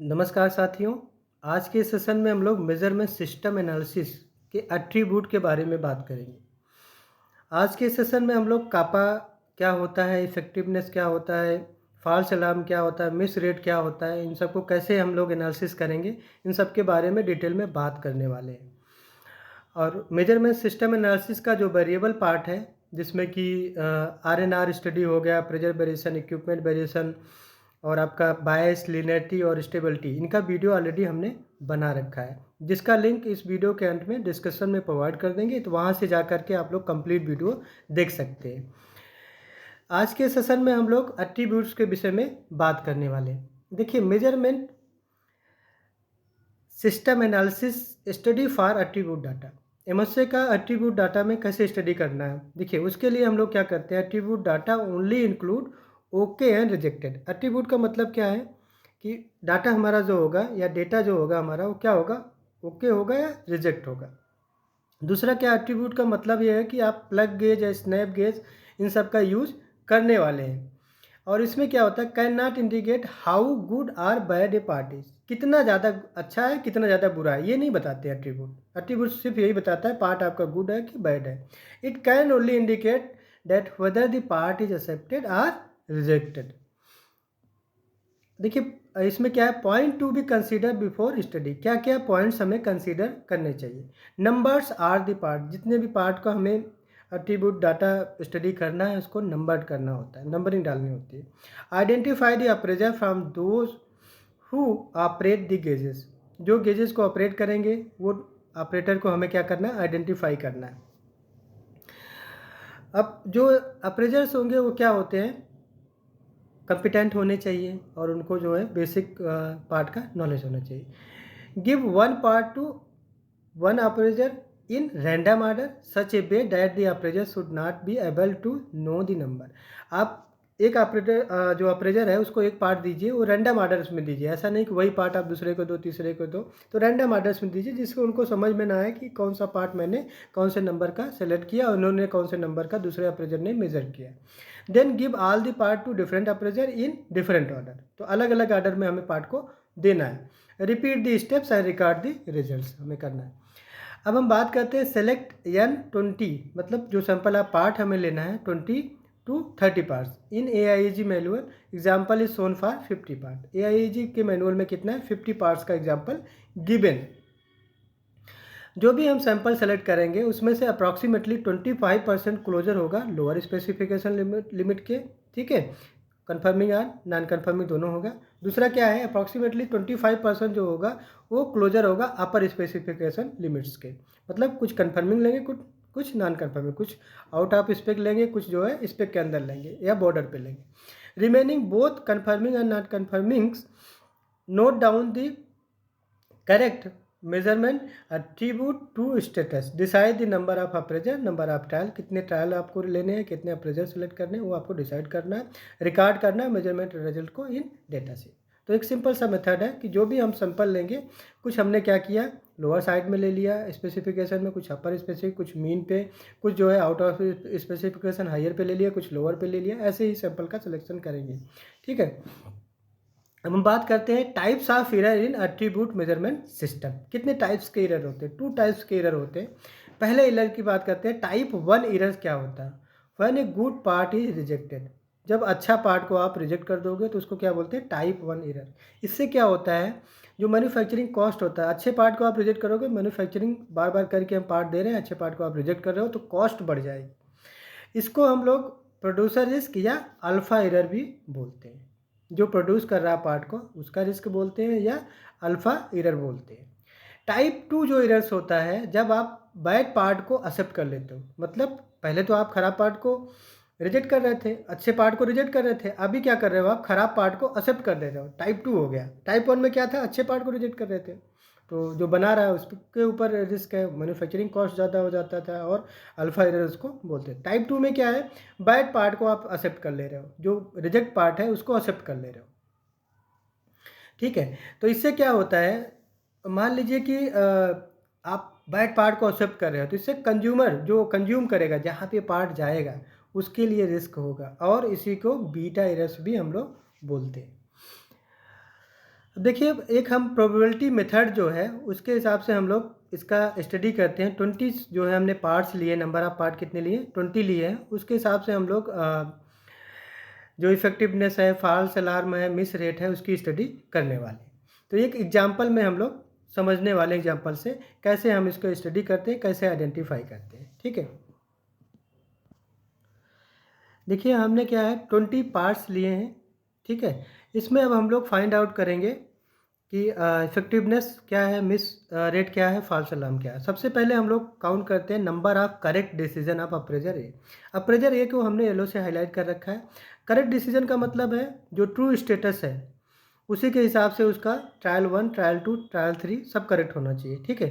नमस्कार साथियों। आज के सेशन में हम लोग मेजरमेंट सिस्टम एनालिसिस के एट्रीब्यूट के बारे में बात करेंगे। आज के सेशन में हम लोग कापा क्या होता है, इफेक्टिवनेस क्या होता है, फॉल्स अलार्म क्या होता है, मिस रेट क्या होता है, इन सबको कैसे हम लोग एनालिसिस करेंगे, इन सब के बारे में डिटेल में बात करने वाले हैं। और मेजरमेंट सिस्टम एनालिसिस का जो वेरिएबल पार्ट है, जिसमें कि आरएनआर स्टडी हो गया, प्रेशर वेरिएशन, इक्विपमेंट वेरिएशन और आपका बायस, लीनियरिटी और स्टेबिलिटी, इनका वीडियो ऑलरेडी हमने बना रखा है, जिसका लिंक इस वीडियो के अंत में डिस्क्रिप्शन में प्रोवाइड कर देंगे। तो वहाँ से जा कर के आप लोग कंप्लीट वीडियो देख सकते हैं। आज के सेशन में हम लोग एट्रीब्यूट्स के विषय में बात करने वाले हैं। देखिए, measurement system analysis study for attribute data. MSA का एट्रीब्यूट डाटा में कैसे स्टडी करना है, देखिए उसके लिए हम लोग क्या करते हैं, attribute data only include okay and rejected. Attribute का मतलब क्या है कि डाटा हमारा जो होगा या डेटा जो होगा हमारा, वो क्या होगा, ओके होगा या रिजेक्ट होगा। दूसरा क्या, एट्रीब्यूट का मतलब ये है कि आप प्लग गेज या स्नैप गेज इन सब का यूज करने वाले हैं। और इसमें क्या होता है, can not indicate how good or bad a part is, कितना ज़्यादा अच्छा है कितना ज़्यादा बुरा है, ये नहीं बताते एट्रीब्यूट। एट्रीब्यूट सिर्फ यही बताता है पार्ट आपका गुड है कि बैड है। It can only indicate that whether the part is accepted or rejected. देखिए इसमें क्या है, point to be consider before study, क्या क्या पॉइंट्स हमें कंसीडर करने चाहिए। नंबर्स आर द पार्ट, जितने भी पार्ट का हमें एट्रीब्यूट डाटा स्टडी करना है उसको नंबर्ड करना होता है, नंबरिंग डालनी होती है। Identify the appraiser from those who operate the gauges, जो गेजेस को ऑपरेट करेंगे वो ऑपरेटर को हमें क्या करना है, आइडेंटिफाई करना है। अब जो अप्रेजर्स होंगे वो क्या होते हैं, कंपिटेंट होने चाहिए और उनको जो है बेसिक पार्ट का नॉलेज होना चाहिए। Give one part to one appraiser in random order such a way that the appraiser should not be able to know the number. आप एक ऑपरेटर जो अप्रेजर है उसको एक पार्ट दीजिए, वो रैंडम ऑर्डर्स में दीजिए, ऐसा नहीं कि वही पार्ट आप दूसरे को दो, तीसरे को दो, तो रैंडम ऑर्डर्स में दीजिए जिसको उनको समझ में ना आए कि कौन सा पार्ट मैंने कौन से नंबर का सेलेक्ट किया और उन्होंने कौन से नंबर का दूसरे अप्रेजर ने मेजर किया। Then give all the part to different appraiser in different order, तो अलग अलग ऑर्डर में हमें पार्ट को देना है। Repeat the steps and record the results हमें करना है। अब हम बात करते हैं सेलेक्ट N20, मतलब जो सैंपल आप पार्ट हमें लेना है 20 to 30 parts in AIAG manual, example is shown for 50 part. AIAG के मैनुअल में कितना है, 50 पार्ट्स का एग्जाम्पल गिवन। जो भी हम सैंपल सेलेक्ट करेंगे उसमें से अप्रॉक्सीमेटली 25% क्लोजर होगा लोअर स्पेसिफिकेशन लिमिट के, ठीक है, कन्फर्मिंग और नॉन कन्फर्मिंग दोनों होगा। दूसरा क्या है, अप्रॉक्सीमेटली 25% जो होगा वो क्लोजर होगा अपर स्पेसिफिकेशन लिमिट्स के, मतलब कुछ कन्फर्मिंग लेंगे, कुछ नॉन कन्फर्मिंग, कुछ आउट ऑफ स्पेक लेंगे, कुछ जो है स्पेक के अंदर लेंगे या बॉर्डर पे लेंगे। Remaining both confirming and not confirmings, note down the correct measurement attribute to status, decide the number of appraiser, number of trial, कितने ट्रायल आपको लेने हैं, कितने अप्रेजर सेलेक्ट करने हैं वो आपको डिसाइड करना है। रिकॉर्ड करना है मेजरमेंट रिजल्ट को इन डेटा से। तो एक सिंपल सा मेथड है कि जो भी हम सैंपल लेंगे, कुछ हमने क्या किया, लोअर साइड में ले लिया स्पेसिफिकेशन में, कुछ अपर स्पेसिफिक, कुछ मीन पे, कुछ जो है आउट ऑफ स्पेसिफिकेशन हायर पे ले लिया, कुछ लोअर पे ले लिया, ऐसे ही सैंपल का सिलेक्शन करेंगे, ठीक है। अब हम बात करते हैं types of error in attribute measurement system. कितने टाइप्स के एरर होते हैं, 2 टाइप्स के एरर होते हैं। पहले एरर की बात करते हैं, टाइप 1 एरर क्या होता है, when a good part is rejected, जब अच्छा पार्ट को आप रिजेक्ट कर दोगे तो उसको क्या बोलते हैं, टाइप 1 एरर। इससे क्या होता है, जो मैन्युफैक्चरिंग कॉस्ट होता है, अच्छे पार्ट को आप रिजेक्ट करोगे, मैन्युफैक्चरिंग बार बार करके हम पार्ट दे रहे हैं, अच्छे पार्ट को आप रिजेक्ट कर रहे हो तो कॉस्ट बढ़ जाएगी। इसको हम लोग प्रोड्यूसर रिस्क या अल्फा एरर भी बोलते हैं। जो प्रोड्यूस कर रहा है पार्ट को उसका रिस्क बोलते हैं या अल्फा एरर बोलते हैं। टाइप 2 जो एरर्स होता है, जब आप बैड पार्ट को एक्सेप्ट कर लेते हो, मतलब पहले तो आप खराब पार्ट को रिजेक्ट कर रहे थे, अच्छे पार्ट को रिजेक्ट कर रहे थे, अभी क्या कर रहे हो, आप खराब पार्ट को एक्सेप्ट कर दे रहे हो, टाइप 2 हो गया। टाइप 1 में क्या था, अच्छे पार्ट को रिजेक्ट कर रहे थे, तो जो बना रहा है उसके ऊपर रिस्क है, मैन्युफैक्चरिंग कॉस्ट ज़्यादा हो जाता था और अल्फा एरर उसको बोलते हैं। टाइप 2 में क्या है, बैड पार्ट को आप एक्सेप्ट कर ले रहे हो, जो रिजेक्ट पार्ट है उसको एक्सेप्ट कर ले रहे हो, ठीक है। तो इससे क्या होता है, मान लीजिए कि आप बैड पार्ट को एक्सेप्ट कर रहे हो तो इससे कंज्यूमर जो कंज्यूम करेगा, जहाँ पे पार्ट जाएगा उसके लिए रिस्क होगा, और इसी को बीटा एरर्स भी हम लोग बोलते हैं। देखिए, एक हम प्रोबेबिलिटी मेथड जो है उसके हिसाब से हम लोग इसका स्टडी करते हैं। 20 जो है हमने पार्ट्स लिए, नंबर ऑफ पार्ट कितने लिए, 20 लिए हैं। उसके हिसाब से हम लोग जो इफ़ेक्टिवनेस है, फॉल्स अलार्म है, मिस रेट है, उसकी स्टडी करने वाले हैं। तो एक एग्जांपल में हम लोग समझने वाले एग्जांपल से कैसे हम इसको स्टडी करते हैं, कैसे आइडेंटिफाई करते हैं। ठीक है, देखिए हमने क्या है 20 पार्ट्स लिए हैं। ठीक है, इसमें अब हम लोग फाइंड आउट करेंगे कि इफ़ेक्टिवनेस क्या है, मिस रेट क्या है, फॉल्स अलार्म क्या है। सबसे पहले हम लोग काउंट करते हैं number of correct decision of appraiser A. Appraiser A को हमने येलो से हाईलाइट कर रखा है। करेक्ट डिसीजन का मतलब है जो ट्रू स्टेटस है उसी के हिसाब से उसका ट्रायल 1, ट्रायल 2, ट्रायल 3 सब करेक्ट होना चाहिए। ठीक है,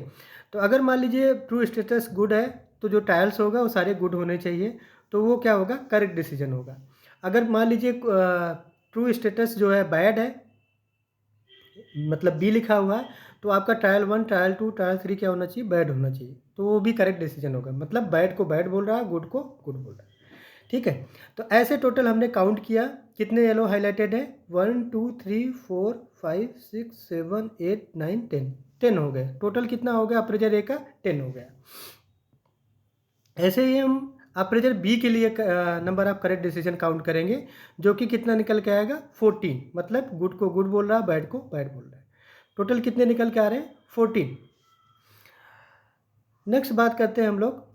तो अगर मान लीजिए ट्रू स्टेटस गुड है तो जो ट्रायल्स होगा वो सारे गुड होने चाहिए, तो वो क्या होगा, करेक्ट डिसीजन होगा। अगर मान लीजिए ट्रू स्टेटस जो है बैड है, मतलब बी लिखा हुआ है, तो आपका ट्रायल 1, ट्रायल 2, ट्रायल 3 क्या होना चाहिए, बैड होना चाहिए, तो वो भी करेक्ट डिसीजन होगा। मतलब बैड को बैड बोल रहा है, गुड को गुड बोल रहा है। ठीक है, तो ऐसे टोटल हमने काउंट किया, कितने येलो हाईलाइटेड है, 1 2 3 4 5 6 7 8 9 10, 10 हो गए। टोटल कितना हो गया अप्रेजर ए का, 10 हो गया। ऐसे ही हम अप्रेजर बी के लिए number of correct decision count करेंगे, जो कि कितना निकल के आएगा, 14। मतलब गुड को गुड बोल रहा है, बैड को बैड बोल रहा है। टोटल कितने निकल के आ रहे हैं, 14। नेक्स्ट बात करते हैं हम लोग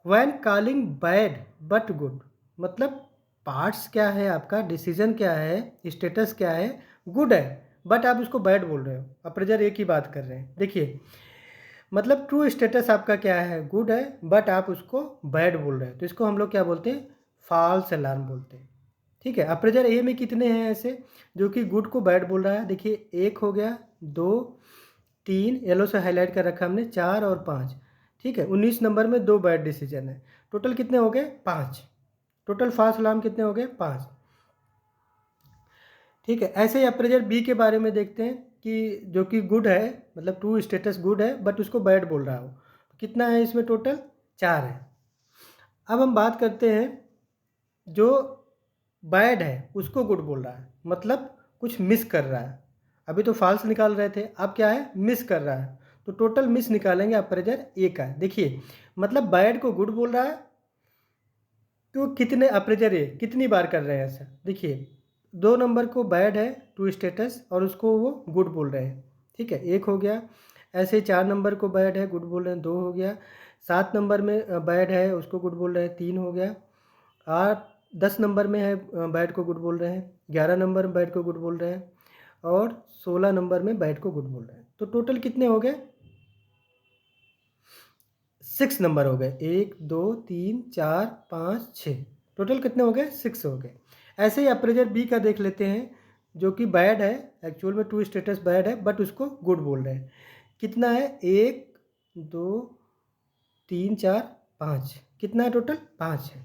when calling bad but good. मतलब पार्ट्स क्या है आपका, डिसीजन क्या है, स्टेटस क्या है, गुड है बट आप उसको बैड बोल रहे हो। अप्रेजर एक ही बात कर रहे हैं। देखिए, मतलब ट्रू स्टेटस आपका क्या है, गुड है बट आप उसको बैड बोल रहे हैं, तो इसको हम लोग क्या बोलते हैं, फॉल्स अलार्म बोलते हैं। ठीक है, अप्रेजर ए में कितने हैं ऐसे जो कि गुड को बैड बोल रहा है, देखिए एक हो गया, 2 3 येलो से हाईलाइट कर रखा हमने, 4 और 5। ठीक है, 19 नंबर में 2 बैड डिसीजन है। टोटल कितने हो गए, 5। टोटल फॉल्स अलार्म कितने हो गए, 5। ठीक है, ऐसे ही अप्रेजर बी के बारे में देखते हैं कि जो कि गुड है, मतलब ट्रू स्टेटस गुड है बट उसको बैड बोल रहा हो, कितना है इसमें, टोटल 4 है। अब हम बात करते हैं जो बैड है उसको गुड बोल रहा है, मतलब कुछ मिस कर रहा है। अभी तो फॉल्स निकाल रहे थे, अब क्या है, मिस कर रहा है, तो टोटल मिस निकालेंगे अप्रेजर ए का। देखिए, मतलब बैड को गुड बोल रहा है, तो कितने अप्रेजर ए कितनी बार कर रहे हैं ऐसा, देखिए 2 नंबर को बैड है ट्रू स्टेटस और उसको वो गुड बोल रहे हैं। ठीक है, एक हो गया। ऐसे 4 नंबर को बैड है, गुड बोल रहे हैं, 2 हो गया। 7 नंबर में बैड है, उसको गुड बोल रहे हैं, 3 हो गया। 8 10 नंबर में है, बैड को गुड बोल रहे हैं। 11 नंबर में बैड को गुड बोल रहे हैं और 16 नंबर में बैड को गुड बोल रहे हैं। तो टोटल कितने हो गए, 6 नंबर हो गए, 1 2 3 4 5 6, टोटल कितने हो गए, 6 हो गए। ऐसे ही अप्रेजर बी का देख लेते हैं, जो कि बैड है, एक्चुअल में ट्रू स्टेटस बैड है बट उसको गुड बोल रहे हैं। कितना है, 1 2 3 4 5, कितना है टोटल, 5 है।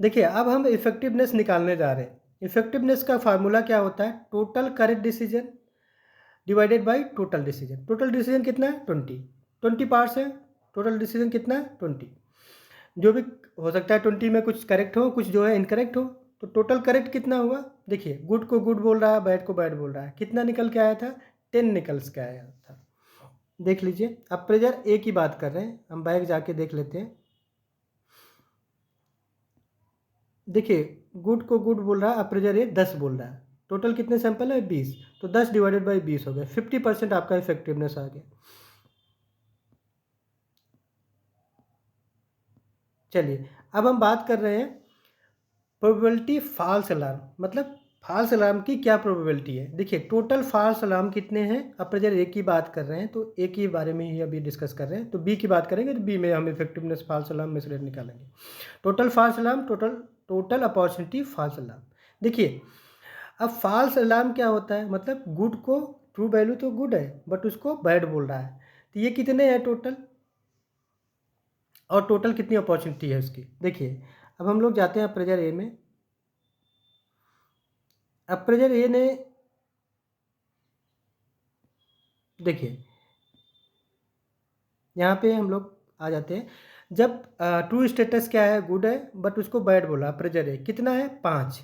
देखिए, अब हम इफेक्टिवनेस निकालने जा रहे हैं। इफेक्टिवनेस का फार्मूला क्या होता है, total correct decision divided by total decision. Total decision कितना है, 20। 20 पार्ट्स है, टोटल डिसीजन कितना है, 20। जो भी हो सकता है 20 में कुछ करेक्ट हो, कुछ जो है इनकरेक्ट हो, तो टोटल करेक्ट कितना हुआ। देखिए, गुड को गुड बोल रहा है, बैड को बैड बोल रहा है, कितना निकल के आया था, 10 निकल के आया था। देख लीजिए, अप्रेजर ए की बात कर रहे हैं, हम बैक जाके देख लेते हैं। देखिए, गुड को गुड बोल रहा है, अप्रेजर ए 10 बोल रहा है, टोटल कितने सैंपल है, 20, तो 10 डिवाइडेड बाई 20 हो गया, 50% आपका इफेक्टिवनेस आ गया। चलिए, अब हम बात कर रहे हैं प्रोबेबिलिटी फॉल्स अलार्म। मतलब फॉल्स अलार्म की क्या प्रोबेबिलिटी है। देखिए, टोटल फॉल्स अलार्म कितने हैं, अप्रेजर ए की बात कर रहे हैं तो ए के बारे में ही अभी डिस्कस कर रहे हैं, तो बी की बात करेंगे तो बी में हम effectiveness false alarm miss rate निकालेंगे। Total false alarm, total opportunity false alarm. देखिए, अब फॉल्स अलार्म क्या होता है, मतलब गुड को ट्रू वैल्यू तो गुड है बट उसको बैड बोल रहा है, तो ये कितने हैं टोटल, और टोटल कितनी अपॉर्चुनिटी है उसकी। देखिए, अब हम लोग जाते हैं अप्रेजर ए में। अप्रेजर ए ने, देखिए यहाँ पे हम लोग आ जाते हैं, जब ट्रू स्टेटस क्या है, गुड है बट उसको बैड बोला अप्रेजर ए, कितना है, 5,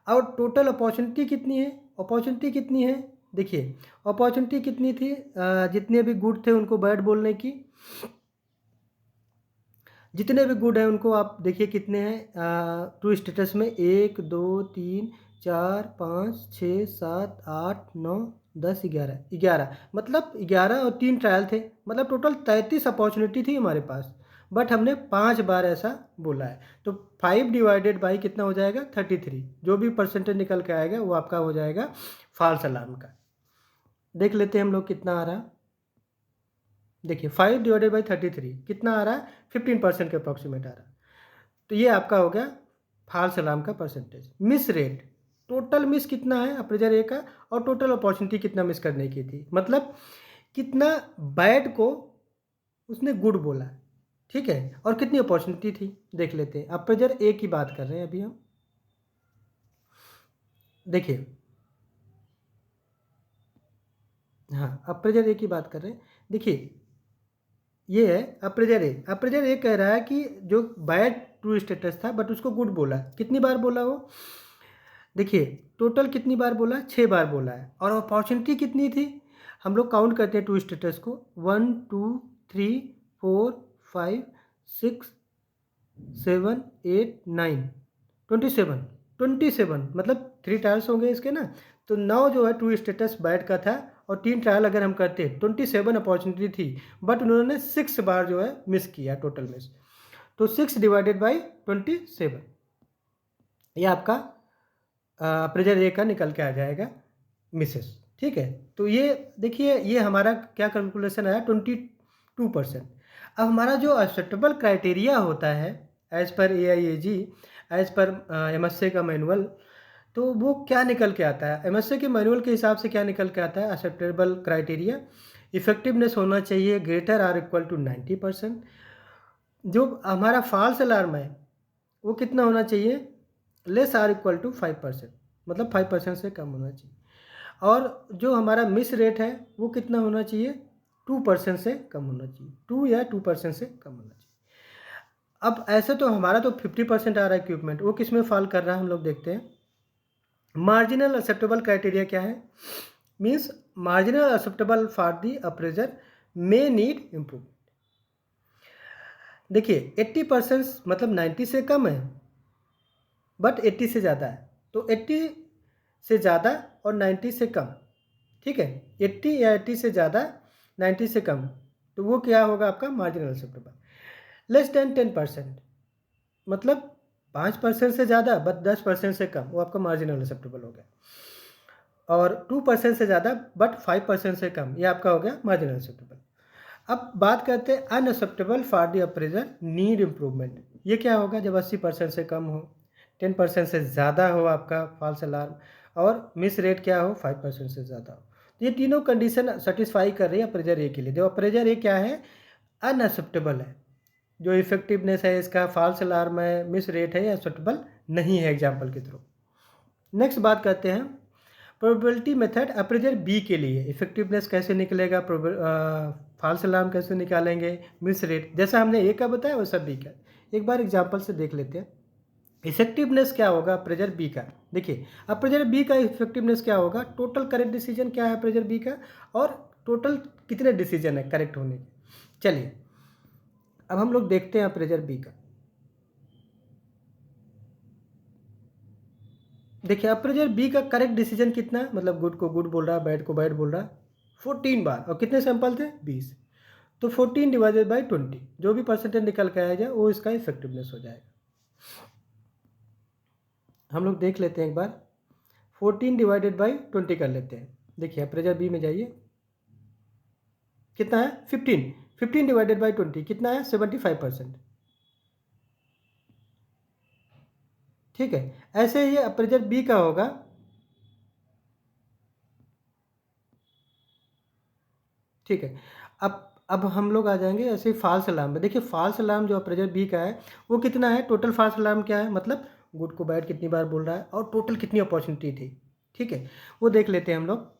और टोटल अपॉर्चुनिटी कितनी है, अपॉर्चुनिटी कितनी है, देखिए अपॉर्चुनिटी कितनी थी, जितने भी गुड थे उनको बैड बोलने की, जितने भी गुड हैं उनको आप देखिए कितने हैं ट्रू स्टेटस में, 1 2 3 4 5 6 7 8 9 10 11 11, मतलब 11 और 3 ट्रायल थे, मतलब टोटल 33 अपॉर्चुनिटी थी हमारे पास, बट हमने 5 बार ऐसा बोला है। तो 5 डिवाइडेड बाई कितना हो जाएगा 33, जो भी परसेंटेज निकल के आएगा वो आपका हो जाएगा फॉल्स अलार्म का। देख लेते हैं हम लोग कितना आ रहा है। देखिए 5 डिवाइडेड बाई 33 कितना आ रहा है, 15% के अप्रॉक्सीमेट आ रहा है। तो ये आपका हो गया फॉल्स अलार्म का percentage. Miss rate, total miss कितना है अप्रेजर ए का, और टोटल अपॉर्चुनिटी कितना मिस करने की थी, मतलब कितना बैड को उसने गुड बोला, ठीक है, और कितनी अपॉर्चुनिटी थी देख लेते हैं। अप्रेजर ए की बात कर रहे हैं अभी हम, देखिए हाँ अप्रेजर ए की बात कर रहे हैं। देखिए ये है अप्रेजर ए, अप्रेजर ए कह रहा है कि जो बैड ट्रू स्टेटस था बट उसको गुड बोला, कितनी बार बोला वो, देखिए टोटल कितनी बार बोला, 6 बार बोला है, और अपॉर्चुनिटी कितनी थी, हम लोग काउंट करते हैं ट्रू स्टेटस को, 1 2 3 4 5 6 7 8 9 27, 27 मतलब 3 ट्रायल्स होंगे इसके ना, तो 9 जो है ट्रू स्टेटस बैड का था, और 3 ट्रायल अगर हम करते 27 अपॉर्चुनिटी थी, बट उन्होंने 6 बार जो है मिस किया, टोटल मिस। तो 6 डिवाइडेड बाई 27, ये आपका अप्रेजर ए का निकल के आ जाएगा मिसेस, ठीक है। तो ये देखिए ये हमारा क्या कैलकुलेशन आया 22%। अब हमारा जो एक्सेप्टेबल क्राइटेरिया होता है as per AIAG, as per MSA का मैनुअल, तो वो क्या निकल के आता है, MSA के मैनुअल के हिसाब से क्या निकल के आता है एक्सेप्टेबल क्राइटेरिया, इफेक्टिवनेस होना चाहिए ग्रेटर आर इक्वल टू 90%, जो हमारा फॉल्स अलार्म है वो कितना होना चाहिए, लेस आर इक्वल टू 5%, मतलब 5% से कम होना चाहिए, और जो हमारा मिस रेट है वो कितना होना चाहिए, 2% से कम होना चाहिए, 2 या 2% से कम होना चाहिए। अब ऐसे तो हमारा तो 50% आ रहा है इक्विपमेंट, वो किस में फॉल कर रहा है हम लोग देखते हैं। मार्जिनल एक्सेप्टेबल क्राइटेरिया क्या है, means marginal acceptable for the appraisal may need improvement. देखिए 80% मतलब 90 से कम है, बट 80 से ज़्यादा है, तो 80 से ज़्यादा और 90 से कम, ठीक है, 80 या 80 से ज़्यादा 90 से कम, तो वो क्या होगा आपका मार्जिनल एक्सेप्टेबल। लेस देन 10% मतलब 5% से ज़्यादा बट 10% से कम, वो आपका मार्जिनल एक्सेप्टेबल हो गया, और 2% से ज़्यादा बट 5% से कम, ये आपका हो गया मार्जिनल एक्सेप्टेबल। अब बात करते हैं unacceptable for the appraisal need improvement, ये क्या होगा जब 80% से कम हो, 10% से ज़्यादा हो आपका फॉल्स अलार्म, और मिस रेट क्या हो 5% से ज़्यादा हो, तो ये तीनों कंडीशन सेटिस्फाई कर रही है अप्रेजर ए के लिए। जो अप्रेजर ए क्या है, अनएक्सेप्टेबल है, जो इफेक्टिवनेस है इसका फॉल्स अलार्म है, मिस रेट है, एक्सेप्टेबल नहीं है एग्जाम्पल के थ्रू। नेक्स्ट बात करते हैं प्रोबेबिलिटी मेथड अप्रेजर बी के लिए, इफेक्टिवनेस कैसे निकलेगा, फॉल्स अलार्म कैसे निकालेंगे, मिस रेट जैसा हमने ए का बताया वैसा बी का, एक बार एग्जाम्पल से देख लेते हैं। इफेक्टिवनेस क्या होगा अप्रेजर बी का, देखिए अप्रेजर बी का इफेक्टिवनेस क्या होगा, टोटल करेक्ट डिसीजन क्या है अप्रेजर बी का, और टोटल कितने डिसीजन है करेक्ट होने के। चलिए अब हम लोग देखते हैं अप्रेजर बी का। देखिए अप्रेजर बी का करेक्ट डिसीजन कितना है, मतलब गुड को गुड बोल रहा है, बैड को बैड बोल रहा है, 14 बार, और कितने सैंपल थे 20, तो 14 डिवाइडेड बाई 20, जो भी परसेंटेज निकल के आया जाए वो इसका इफेक्टिवनेस हो जाएगा। हम लोग देख लेते हैं एक बार, 14 डिवाइडेड बाई 20 कर लेते हैं। देखिए अप्रेजर बी में जाइए, कितना है 15, 15 डिवाइडेड बाई 20 कितना है 75%, ठीक है। ऐसे ही अप्रेजर बी का होगा, ठीक है। अब हम लोग आ जाएंगे ऐसे ही फॉल्स अलार्म में। देखिए फॉल्स अलार्म जो अप्रेजर बी का है वो कितना है, टोटल फॉल्स अलार्म क्या है, मतलब गुड को बैड कितनी बार बोल रहा है, और टोटल कितनी अपॉर्चुनिटी थी, ठीक है, वो देख लेते हैं हम लोग।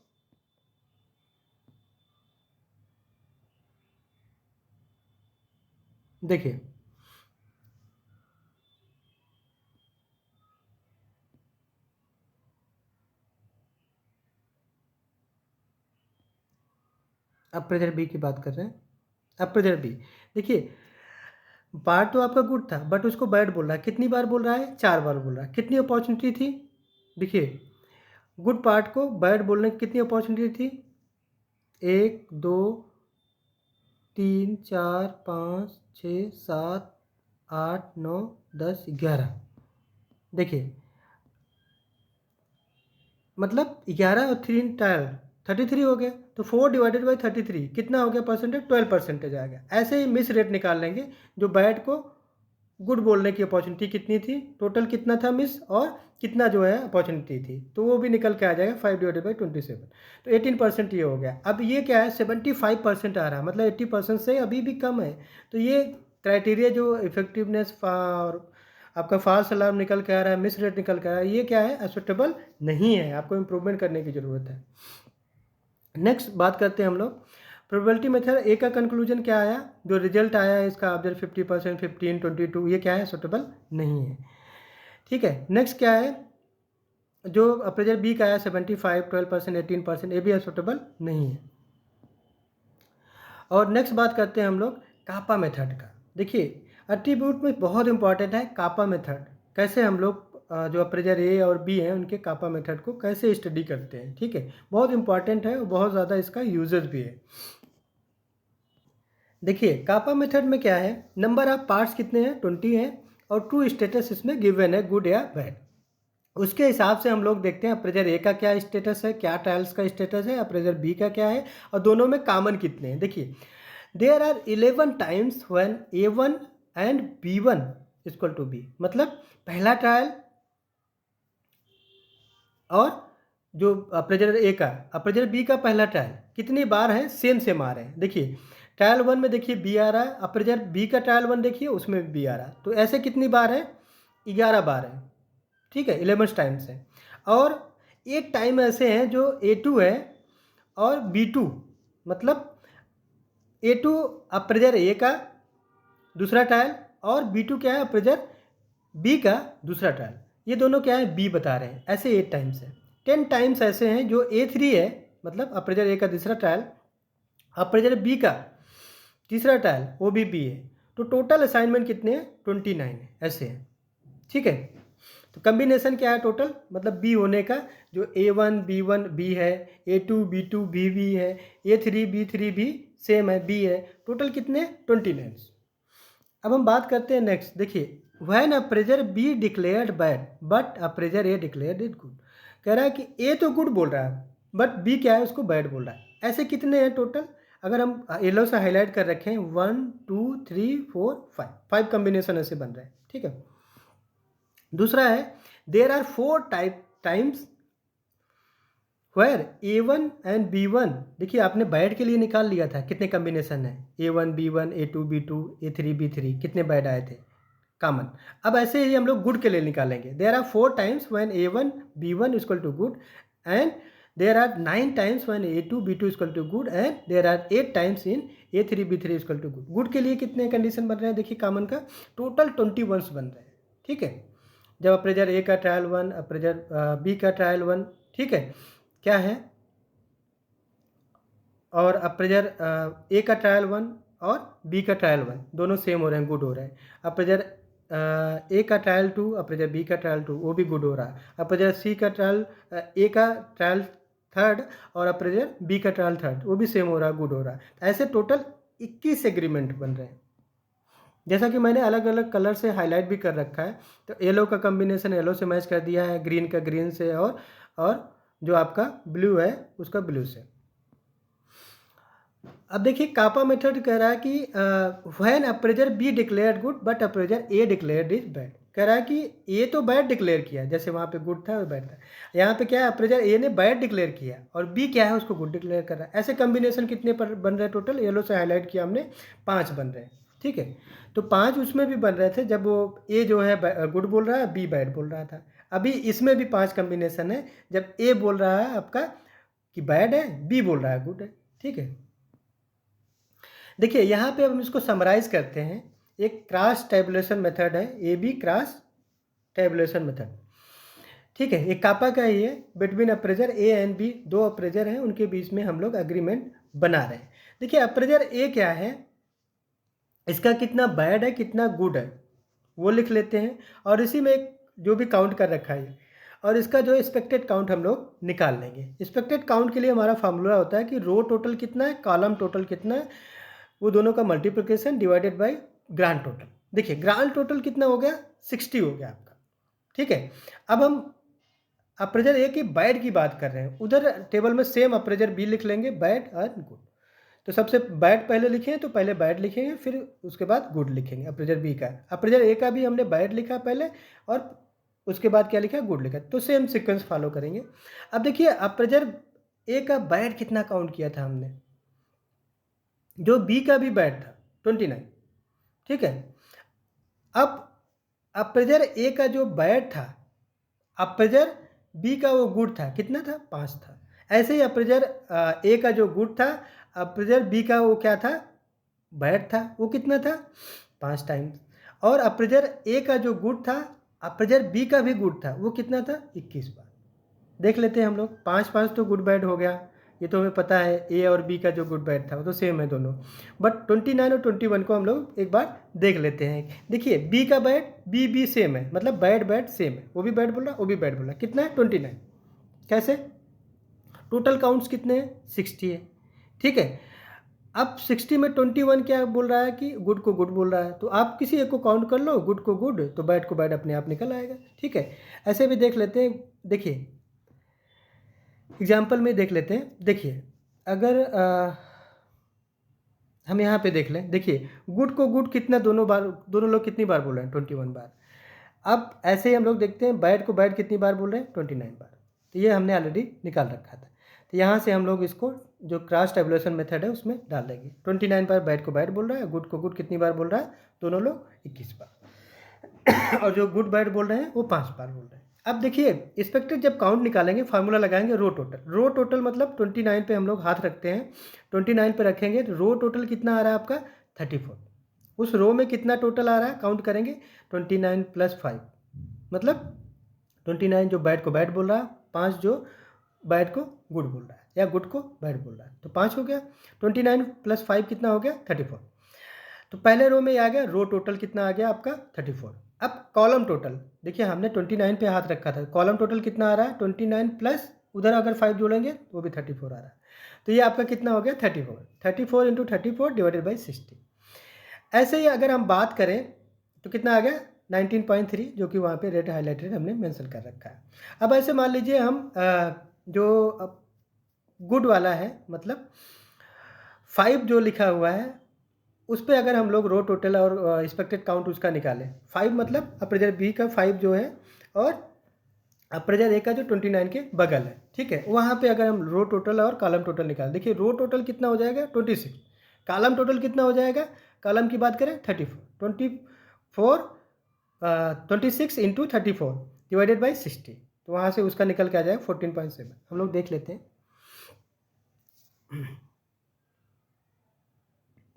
देखिए अप्रेजर बी की बात कर रहे हैं। अप्रेजर बी, देखिए पार्ट तो आपका गुड था बट उसको बैड बोल रहा है। कितनी बार बोल रहा है? 4 बार बोल रहा है। कितनी अपॉर्चुनिटी थी? देखिए गुड पार्ट को बैड बोलने की कितनी अपॉर्चुनिटी थी? 1 2 3 4 5 6 7 8 9 10 11। देखिए मतलब 11 और 3 12 33 हो गया। तो 4 डिवाइडेड बाई 33 कितना हो गया परसेंटेज? 12% आ गया। ऐसे ही मिस रेट निकाल लेंगे। जो बैड को गुड बोलने की अपॉर्चुनिटी कितनी थी, टोटल कितना था मिस, और कितना जो है अपॉर्चुनिटी थी, तो वो भी निकल के आ जाएगा 5 डिवाइडेड बाई 27। तो 18% ये हो गया। अब ये क्या है? 75% आ रहा है, मतलब 80% से अभी भी कम है। तो ये क्राइटेरिया जो इफेक्टिवनेस और आपका फॉल्स अलार्म निकल के आ रहा है, मिस रेट निकल के आ रहा है, ये क्या है? एक्सेप्टेबल नहीं है। आपको इम्प्रूवमेंट करने की ज़रूरत है। नेक्स्ट बात करते हैं हम लोग प्रोबेबिलिटी मेथड ए का कंक्लूजन क्या आया? जो रिजल्ट आया है इसका ऑब्जर्व 50%, 15, 22, ये क्या है? सूटेबल नहीं है। ठीक है, नेक्स्ट क्या है? जो अप्रेजर बी का आया 75, 12%, 18%, ये भी सूटेबल नहीं है। और नेक्स्ट बात करते हैं हम लोग कापा मेथड का। देखिए एट्रीब्यूट में बहुत इंपॉर्टेंट है कापा मेथड। कैसे हम लोग जो अप्रेजर ए और बी हैं उनके कापा मेथड को कैसे स्टडी करते हैं, ठीक है, बहुत इंपॉर्टेंट है और बहुत ज़्यादा इसका यूजेस भी है। देखिए कापा मेथड में क्या है? नंबर ऑफ पार्ट्स कितने हैं? 20 हैं, और ट्रू स्टेटस इसमें गिवन है, गुड या बैड। उसके हिसाब से हम लोग देखते हैं अप्रेजर ए का क्या स्टेटस है, क्या ट्रायल्स का स्टेटस है, अप्रेजर बी का क्या है, और दोनों में कॉमन कितने हैं। देखिए there are 11 times when A1 and B1 equal to B, मतलब पहला ट्रायल और जो अप्रेजर ए का अप्रेजर बी का पहला ट्रायल कितनी बार है? सेम सेम आ रहे हैं। देखिए ट्रायल 1 में देखिए बी आ रहा है, अप्रेजर बी का ट्रायल 1 देखिए उसमें भी बी आ रहा है। तो ऐसे कितनी बार है? 11 बार है, ठीक है, 11 टाइम्स है। और 8 टाइम ऐसे हैं जो A2 है और B2, मतलब A2 अप्रेजर ए का दूसरा ट्रायल और B2 क्या है? अप्रेजर बी का दूसरा ट्रायल। ये दोनों क्या है? बी बता रहे हैं। ऐसे 8 टाइम्स है। 10 टाइम्स ऐसे हैं जो A3 है, मतलब अप्रेजर ए का दूसरा ट्रायल, अप्रेजर बी का तीसरा ट्रायल वो भी बी है। तो टोटल असाइनमेंट कितने हैं? 29 है, ऐसे हैं, ठीक है। तो कम्बिनेशन क्या है टोटल? मतलब बी होने का, जो A1 B1 बी है, A2 B2 बी है, A3 B3 भी सेम है, बी है। टोटल कितने? 29। अब हम बात करते हैं नेक्स्ट। देखिए when appraisal be declared bad but appraisal A declared it good. कह रहा है कि ए तो गुड बोल रहा है बट बी क्या है? उसको बैड बोल रहा है। ऐसे कितने हैं टोटल? अगर हम येलो से हाईलाइट कर रखे हैं 1 2 3 4 5 कम्बिनेशन ऐसे बन रहे हैं, ठीक है। दूसरा है there are 4 times where A1 and B1। देखिए आपने बैड के लिए निकाल लिया था कितने कम्बिनेशन है, A1 B1 A2 B2 A3 B3, कितने बैड आए थे कॉमन। अब ऐसे ही हम लोग गुड के लिए निकालेंगे। There are 4 times when A1 B1 equal to good and there are 9 times when A2 B2 equal to good and there are 8 times in A3 B3 equal to good. Good के लिए कितने condition बन रहे हैं? देखिए common का total 21 बन रहे हैं, ठीक है। जब अप्रेजर ए का ट्रायल 1, अप्रेजर बी का ट्रायल 1, ठीक है, क्या है, और अप्रेजर ए का ट्रायल 1 और बी का ट्रायल 1 दोनों सेम हो रहे हैं, गुड हो रहे हैं। अप्रेजर ए का ट्रायल 2, अप्रेजर बी का ट्रायल 2 वो भी गुड हो रहा है। अप्रेजर सी का ट्रायल ए का ट्रायल 3rd और अप्रेजर बी का ट्रायल 3rd वो भी सेम हो रहा है, गुड हो रहा है। ऐसे टोटल 21 एग्रीमेंट बन रहे हैं, जैसा कि मैंने अलग अलग कलर से हाईलाइट भी कर रखा है। तो येलो का कम्बिनेशन येलो से मैच कर दिया है, ग्रीन का ग्रीन से, और जो आपका ब्लू है उसका ब्लू से। अब देखिए कापा मेथड कह रहा है कि when appraisal be declared good but appraisal A declared is bad. कह रहा है कि ए तो बैड डिक्लेयर किया, जैसे वहाँ पे गुड था और बैड था। यहाँ पे क्या है? अप्रेजर ए ने बैड डिक्लेयर किया और बी क्या है? उसको गुड डिक्लेयर कर रहा है। ऐसे कम्बिनेशन कितने पर बन रहे हैं टोटल? येलो से हाईलाइट किया हमने, 5 बन रहे हैं, ठीक है। तो 5 उसमें भी बन रहे थे जब वो ए जो है गुड बोल रहा है, बी बैड बोल रहा था। अभी इसमें भी 5 कम्बिनेशन है जब ए बोल रहा है आपका कि बैड है, बी बोल रहा है गुड है, ठीक है। देखिए यहाँ पे अब हम इसको समराइज करते हैं। एक क्रॉस टैबुलेशन मेथड है, A B cross tabulation method. ठीक है, एक कापा का ही है, between appraiser A and B, दो अप्रेजर हैं, उनके बीच में हम लोग एग्रीमेंट बना रहे हैं। देखिए अप्रेजर ए क्या है, इसका कितना बैड है कितना गुड है वो लिख लेते हैं, और इसी में एक जो भी काउंट कर रखा है, और इसका जो एक्सपेक्टेड काउंट हम लोग निकाल लेंगे। एक्सपेक्टेड काउंट के लिए हमारा फार्मूला होता है कि रो टोटल कितना है, कॉलम टोटल कितना है, वो दोनों का multiplication divided by grand total. देखिए ग्रांड टोटल कितना हो गया, 60 हो गया आपका। ठीक है, अब हम अप्रेजर ए की बैड की बात कर रहे हैं, उधर टेबल में सेम अप्रेजर बी लिख लेंगे, बैड और गुड। तो सबसे बैड पहले लिखें तो पहले बैड लिखेंगे, फिर उसके बाद गुड लिखेंगे अप्रेजर बी का। अप्रेजर ए का भी हमने बैड लिखा पहले, और उसके बाद क्या लिखा, गुड लिखा, तो सेम सीक्वेंस फॉलो करेंगे। अब देखिए अप्रेजर ए का बैड कितना काउंट किया था हमने, जो बी का भी बैड था 29। ठीक है, अब अप्रेजर ए का जो बैड था, अप्रेजर बी का वो गुड था, कितना था, 5 था। ऐसे ही अप्रेजर ए का जो गुड था, अप्रेजर बी का वो क्या था, बैड था, वो कितना था, 5 टाइम्स। और अप्रेजर ए का जो गुड था, अप्रेजर बी का भी गुड था, वो कितना था, 21 बार। देख लेते हैं हम लोग, 5 तो गुड बैड हो गया, ये तो हमें पता है, ए और बी का जो गुड बैड था वो तो सेम है दोनों। बट 29 और 21 को हम लोग एक बार देख लेते हैं। देखिए बी का बैड बी सेम है, मतलब बैड बैड सेम है, वो भी बैड बोल रहा वो भी बैड बोल रहा, कितना है, 29। कैसे, टोटल काउंट्स कितने हैं, 60 है। ठीक है, अब 60 में 21 क्या बोल रहा है कि गुड को गुड बोल रहा है, तो आप किसी एक को काउंट कर लो, गुड को गुड तो बैड को बैड अपने आप निकल आएगा। ठीक है, ऐसे भी देख लेते हैं। देखिए एग्जाम्पल में देख लेते हैं। देखिए अगर हम यहाँ पे देख लें, देखिए गुड को गुड कितना, दोनों लोग कितनी बार बोल रहे हैं, 21 बार। अब ऐसे ही हम लोग देखते हैं बैड को बैड कितनी बार बोल रहे हैं, 29 बार। तो ये हमने ऑलरेडी निकाल रखा था, तो यहाँ से हम लोग इसको जो क्रॉस टेबुलेशन मेथड है उसमें डाल देंगे। 29 बार बैड को बैड बोल रहा है, गुड को गुड कितनी बार बोल रहा है, दोनों लोग 21 बार। और जो गुड बैड बोल रहे हैं वो 5 बार बोल रहे हैं। अब देखिए एक्सपेक्टेड जब काउंट निकालेंगे, फार्मूला लगाएंगे रो टोटल। रो टोटल मतलब 29 पे हम लोग हाथ रखते हैं, 29 पे रखेंगे तो रो टोटल कितना आ रहा है आपका, 34। उस रो में कितना टोटल आ रहा है काउंट करेंगे, 29 + 5, मतलब 29 जो बैड को बैड बोल रहा है, 5 जो बैड को गुड बोल रहा है या गुड को बैड बोल रहा है, तो 5 हो गया। 29 + 5 कितना हो गया, 34। तो पहले रो में आ गया, रो टोटल कितना आ गया आपका, 34। अब कॉलम टोटल, देखिए हमने 29 पे हाथ रखा था, कॉलम टोटल कितना आ रहा है, 29 प्लस उधर अगर 5 जोड़ेंगे तो वो भी 34 आ रहा है। तो ये आपका कितना हो गया, 34। 34 × 34 डिवाइडेड बाई 60। ऐसे ही अगर हम बात करें तो कितना आ गया, 19.3, जो कि वहाँ पे रेड हाईलाइटेड हमने मेंशन कर रखा है। अब ऐसे मान लीजिए हम जो गुड वाला है, मतलब 5 जो लिखा हुआ है उस पर अगर हम लोग रो टोटल और एक्सपेक्टेड काउंट उसका निकालें, 5 मतलब अप्रेजर बी का 5 जो है, और अप्रेजर ए का जो 29 के बगल है। ठीक है, वहाँ पे अगर हम रो टोटल और कॉलम टोटल निकालें, देखिए रो टोटल कितना हो जाएगा, 26। कॉलम टोटल कितना हो जाएगा, कॉलम की बात करें 34, 26 × 34 डिवाइडेड बाई 60, तो वहाँ से उसका निकल के आ जाएगा 14.7। हम लोग देख लेते हैं।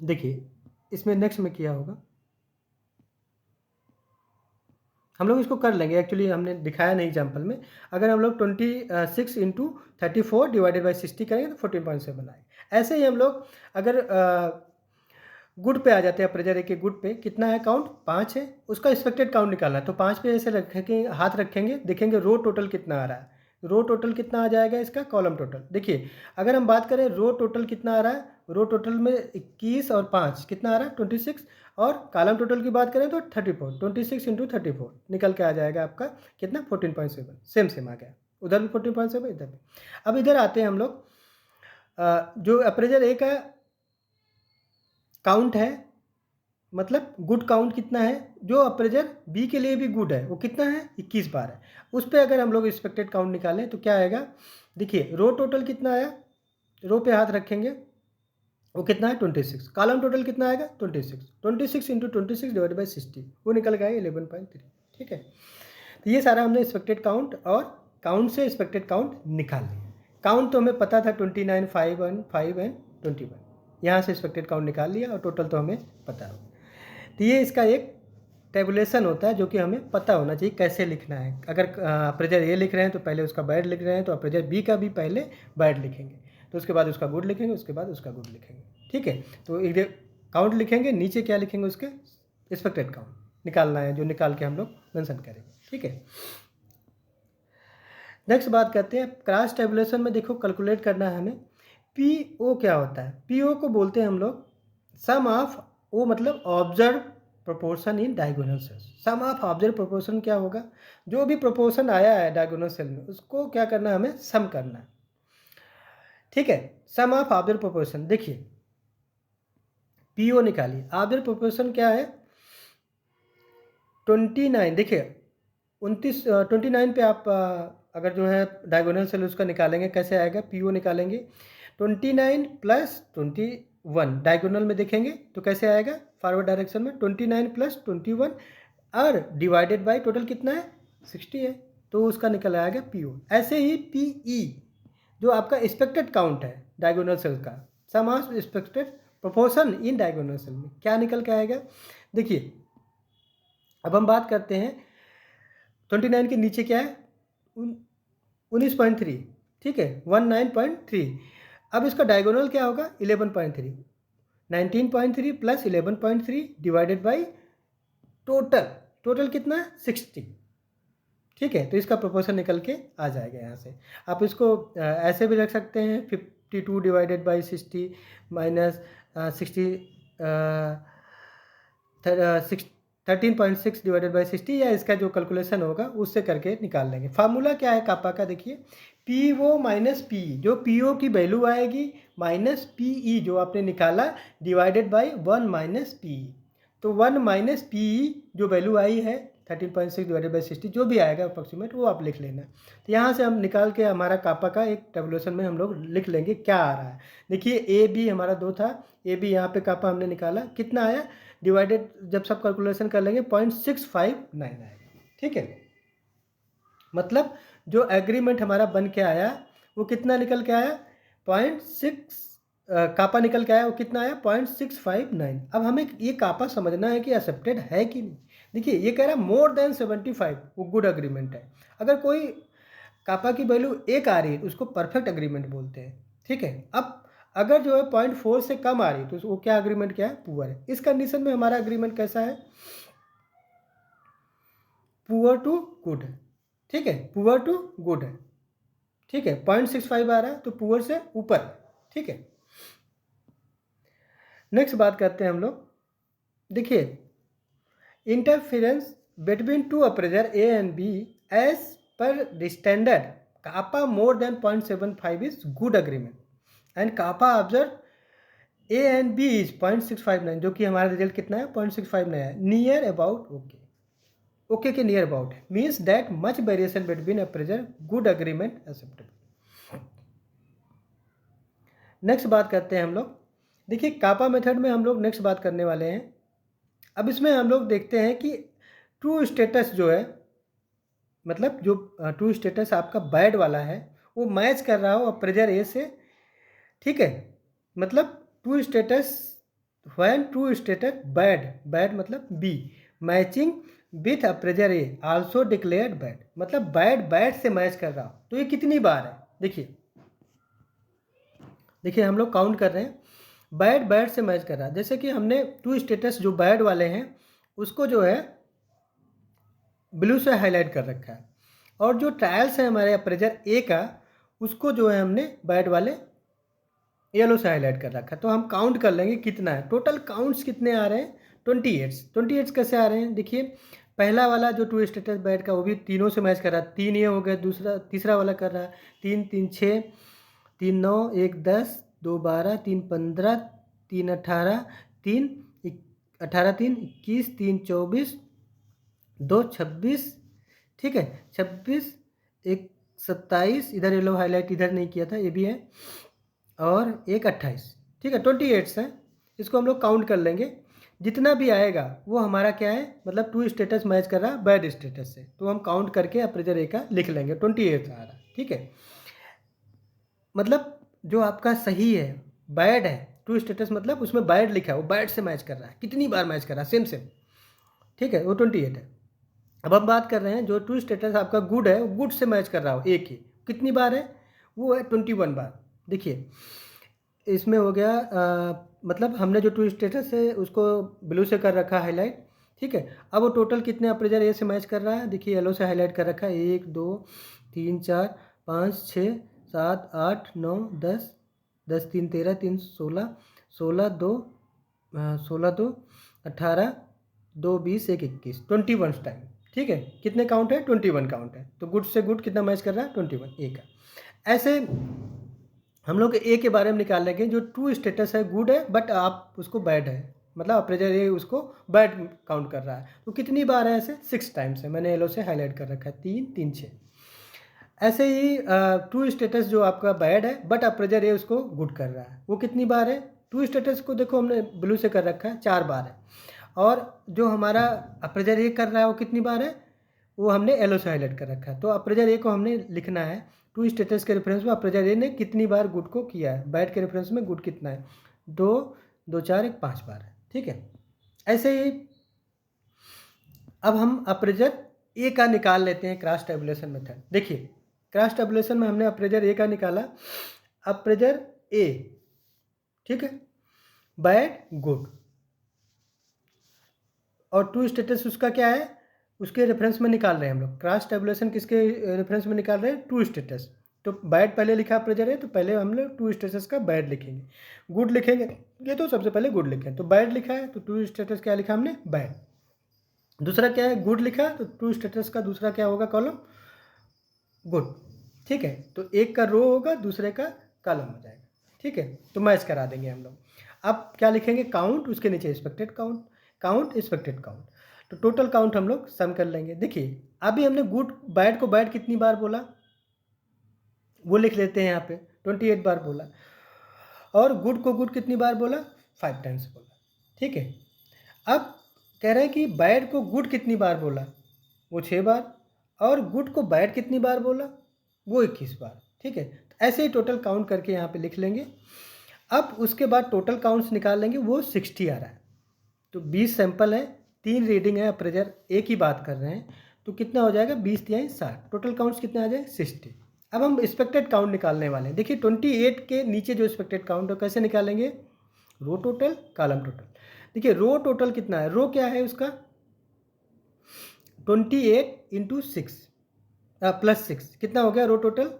देखिए इसमें नेक्स्ट में किया होगा, हम लोग इसको कर लेंगे, एक्चुअली हमने दिखाया नहीं एग्जाम्पल में। अगर हम लोग 26 × 34 डिवाइडेड बाई 60 करेंगे तो 14.7 आए। ऐसे ही हम लोग अगर गुड पे आ जाते हैं, अप्रेजर ए के गुड पे कितना है काउंट, 5 है, उसका एक्सपेक्टेड काउंट निकालना है, तो 5 पे ऐसे रखेंगे, हाथ रखेंगे, देखेंगे रो टोटल कितना आ रहा है। रो टोटल कितना आ जाएगा इसका, कॉलम टोटल। देखिए अगर हम बात करें रो टोटल कितना आ रहा है, रो टोटल में 21 और 5 कितना आ रहा है, 26, और कॉलम टोटल की बात करें तो 34, 26 × 34 निकल के आ जाएगा आपका कितना, 14.7। सेम आ गया, उधर भी 14.7, इधर भी। अब इधर आते हैं हम लोग, जो अप्रेजर ए का काउंट है, मतलब गुड काउंट कितना है, जो अप्रेजर बी के लिए भी गुड है वो कितना है, 21 बार है। उस पर अगर हम लोग एक्सपेक्टेड काउंट निकालें तो क्या आएगा, देखिए रो टोटल कितना आया, रो पे हाथ रखेंगे, वो कितना है, 26। कॉलम टोटल कितना आएगा, 26। 26 × 26 डिवाइड बाई 60, वो निकल गया 11.3। ठीक है, तो ये सारा हमने एक्सपेक्टेड काउंट और काउंट से एक्सपेक्टेड काउंट निकाल लिया। काउंट तो हमें पता था 29, 5 एंड 21, यहाँ से एक्सपेक्टेड काउंट निकाल लिया, और टोटल तो हमें पता है। तो ये इसका एक टेबुलेशन होता है जो कि हमें पता होना चाहिए कैसे लिखना है। अगर अप्रेजर ए लिख रहे हैं तो पहले उसका बैड लिख रहे हैं, तो अप्रेजर बी का भी पहले बैड लिखेंगे, तो उसके बाद उसका गुड लिखेंगे, उसके बाद उसका गुड लिखेंगे। ठीक है, तो काउंट लिखेंगे, नीचे क्या लिखेंगे, उसके एक्सपेक्टेड काउंट निकालना है, जो निकाल के हम लोग मेंशन करेंगे। ठीक है, नेक्स्ट बात करते हैं क्रॉस टेबुलेशन में। देखो कैलकुलेट करना है हमें पी ओ क्या होता है। पी ओ को बोलते हैं हम लोग सम ऑफ ओ, मतलब observe proportion in diagonal cells. Sum of observe proportion क्या होगा, जो भी प्रोपोर्शन आया है डायगोनल सेल में उसको क्या करना है, हमें सम करना है। ठीक है, सम ऑफ ऑब्जर्व प्रोपोर्शन, देखिए पी ओ निकालिए। ऑब्जर्व प्रोपोर्शन क्या है 29। देखिए 29 पे आप अगर जो है डायगोनल सेल उसका निकालेंगे, कैसे आएगा, पी ओ निकालेंगे 29 प्लस 21, डायगोनल में देखेंगे तो कैसे आएगा, फॉरवर्ड डायरेक्शन में 29 प्लस 21 और डिवाइडेड बाय टोटल कितना है 60 है, तो उसका निकल आएगा पी ओ। ऐसे ही पी ई जो आपका एक्सपेक्टेड काउंट है डायगोनल सेल का, sum of expected proportion in diagonal cell में क्या निकल के आएगा। देखिए अब हम बात करते हैं 29 के नीचे क्या है 19.3, ठीक है 19.3। अब इसका डायगोनल क्या होगा 11.3, 19.3 प्लस 11.3 डिवाइडेड बाई टोटल कितना है 60। ठीक है, तो इसका प्रोपोर्शन निकल के आ जाएगा यहाँ से। आप इसको ऐसे भी रख सकते हैं 52 divided by 60 minus 13.6 divided by 60, या इसका जो कैलकुलेशन होगा उससे करके निकाल लेंगे। फार्मूला क्या है कापा का, देखिए पी ओ माइनस पी, जो पी ओ की वैल्यू आएगी माइनस पी ई जो आपने निकाला divided by 1 minus P E. तो 1 माइनस पी ई जो वैल्यू आई है 13.6 डिवाइडेड बाई 60 जो भी आएगा अप्रॉक्सीमेट वो आप लिख लेना। तो यहाँ से हम निकाल के हमारा कापा का एक टेबुलेशन में हम लोग लिख लेंगे क्या आ रहा है। देखिए ए बी हमारा 2 था, ए बी यहाँ पे कापा हमने निकाला कितना आया, डिवाइडेड जब सब कैलकुलेशन कर लेंगे 0.659 आएगा। ठीक है, मतलब जो एग्रीमेंट हमारा बन के आया वो कितना निकल के आया 0.6 कापा निकल के आया, वो कितना आया 0.659। अब हमें ये कापा समझना है कि एक्सेप्टेड है कि नहीं। देखिए ये कह रहा है मोर देन 75, वो गुड एग्रीमेंट है। अगर कोई कापा की वैल्यू 1 आ रही है तो उसको परफेक्ट एग्रीमेंट बोलते हैं। ठीक है, अब अगर जो है 0.4 से कम आ रही है तो वो क्या एग्रीमेंट क्या है, पुअर है। इस कंडीशन में हमारा एग्रीमेंट कैसा है, पुअर टू गुड है। ठीक है, पुअर टू गुड है। ठीक है, 0.65 आ रहा है तो पुअर से ऊपर है। ठीक है, नेक्स्ट बात करते हैं हम लोग। देखिए interference between two appraiser A and B as per the standard kappa more than 0.75 is good agreement and kappa observe A and B is 0.659, जो कि हमारा रिजल्ट कितना है 0.659 है, नियर अबाउट ओके, ओके के नियर अबाउट है, means that much variation between appraiser good agreement acceptable. Next बात करते हैं हम लोग। देखिए कापा मेथड में हम लोग नेक्स्ट बात करने वाले हैं। अब इसमें हम लोग देखते हैं कि ट्रू स्टेटस जो है, मतलब जो ट्रू स्टेटस आपका बैड वाला है वो मैच कर रहा हो अप्रेजर ए से। ठीक है, मतलब true status when true status bad मतलब B matching with appraiser A also declared bad, मतलब बैड से मैच कर रहा हो। तो ये कितनी बार है, देखिए हम लोग काउंट कर रहे हैं, बैड से मैच कर रहा है। जैसे कि हमने ट्रू स्टेटस जो बैड वाले हैं उसको जो है ब्लू से हाईलाइट कर रखा है, और जो ट्रायल्स है हमारे अप्रेजर ए का उसको जो है हमने बैड वाले येलो से हाईलाइट कर रखा है। तो हम काउंट कर लेंगे कितना है, टोटल काउंट्स कितने आ रहे हैं 28 कैसे आ रहे हैं। देखिए पहला वाला जो ट्रू स्टेटस बैड का वो भी तीनों से मैच कर रहा है, 3 ये हो गया, तीसरा वाला कर रहा है 3 3 6 3 9 1 10 2 12 3 15 3 18 3 18 3 21 3 24 2 26। ठीक है 26 1 27, इधर येलो हाईलाइट इधर नहीं किया था ये भी है, और 1 28। ठीक है 28 है। इसको हम लोग काउंट कर लेंगे, जितना भी आएगा वो हमारा क्या है, मतलब ट्रू स्टेटस मैच कर रहा है बैड स्टेटस से, तो हम काउंट करके अप्रेजर ए का लिख लेंगे 28 आ रहा है। ठीक है, मतलब जो आपका सही है बैड है ट्रू स्टेटस, मतलब उसमें बैड लिखा है वो बैड से मैच कर रहा है, कितनी बार मैच कर रहा है सेम ठीक है, वो 28 है। अब हम बात कर रहे हैं जो ट्रू स्टेटस आपका गुड है, वो गुड से मैच कर रहा हो एक ही, कितनी बार है, वो है 21 बार। देखिए इसमें हो गया मतलब हमने जो ट्रू स्टेटस है उसको ब्लू से कर रखा हाईलाइट, ठीक है। अब वो टोटल कितने अप्रेजर ए से मैच कर रहा है, देखिए येलो से हाईलाइट कर रखा है, 1 2 3 4 5 6 7 8 9 10 10 3 13 3 16 16 2 16 2 18 2 20 1 21 21 टाइम, ठीक है। कितने काउंट है, 21 काउंट है। तो गुड से गुड कितना मैच कर रहा है, 21 ए का। ऐसे हम लोग ए के बारे में निकाल लेंगे जो ट्रू स्टेटस है, गुड है बट आप उसको बैड है, मतलब अप्रेजर ए उसको बैड काउंट कर रहा है। तो कितनी बार है ऐसे, 6 टाइम्स है, मैंने येलो से हाईलाइट कर रखा है, 3 3 6। ऐसे ही ट्रू स्टेटस जो आपका बैड है बट अप्रेजर ए उसको गुड कर रहा है, वो कितनी बार है, ट्रू स्टेटस को देखो हमने ब्लू से कर रखा है, 4 बार है। और जो हमारा अप्रेजर ए कर रहा है वो कितनी बार है, वो हमने येलो से हाईलाइट कर रखा है। तो अप्रेजर ए को हमने लिखना है, ट्रू स्टेटस के रेफरेंस में अप्रेजर ए ने कितनी बार गुड को किया है, बैड के रेफरेंस में गुड कितना है, 2 2 4 1 5 बार है, ठीक है। ऐसे ही अब हम अप्रेजर ए का निकाल लेते हैं क्रॉस टेबुलेशन मेथड। देखिए क्रॉस टेबुलेशन में हमने अप्रेजर ए का निकाला, अप्रेजर ए, ठीक है, बैड गुड, और ट्रू स्टेटस उसका क्या है, उसके रेफरेंस में निकाल रहे हैं हम लोग। क्रॉस टेबुलेशन किसके रेफरेंस में निकाल रहे हैं, ट्रू स्टेटस। तो बैड पहले लिखा अप्रेजर है, तो पहले हम लोग ट्रू स्टेटस का बैड लिखेंगे, गुड लिखेंगे ये तो सबसे पहले गुड लिखें। तो बैड लिखा है तो ट्रू स्टेटस क्या लिखा हमने, बैड। दूसरा क्या है, गुड लिखा, तो ट्रू स्टेटस का दूसरा क्या होगा कॉलम, गुड, ठीक है। तो एक का रो होगा, दूसरे का कॉलम हो जाएगा, ठीक है। तो मैच करा देंगे हम लोग। अब क्या लिखेंगे, काउंट, उसके नीचे expected count, count expected count. तो टोटल काउंट हम लोग सम कर लेंगे। देखिए अभी हमने गुड बैड को बैड कितनी बार बोला, वो लिख लेते हैं यहाँ पे, 28 बार बोला। और गुड को गुड कितनी बार बोला, 5 टाइम्स बोला, ठीक है। अब कह रहे हैं कि बैड को गुड कितनी बार बोला, वो 6 बार, और गुड को बैड कितनी बार बोला, वो 21 बार, ठीक है। तो ऐसे ही टोटल काउंट करके यहाँ पे लिख लेंगे। अब उसके बाद टोटल काउंट्स निकाल लेंगे, वो 60 आ रहा है। तो 20 सैंपल है, 3 रीडिंग है, अप्रेजर एक ही बात कर रहे हैं, तो कितना हो जाएगा, 20 तिहाई 60, टोटल काउंट्स कितना आ जाए, 60। अब हम एक्सपेक्टेड काउंट निकालने वाले हैं। देखिए 28 के नीचे जो एक्सपेक्टेड काउंट है कैसे निकालेंगे, रो टोटल कॉलम टोटल। देखिए रो टोटल कितना है, रो क्या है उसका 28 इंटू 6 प्लस 6 कितना हो गया, रो टोटल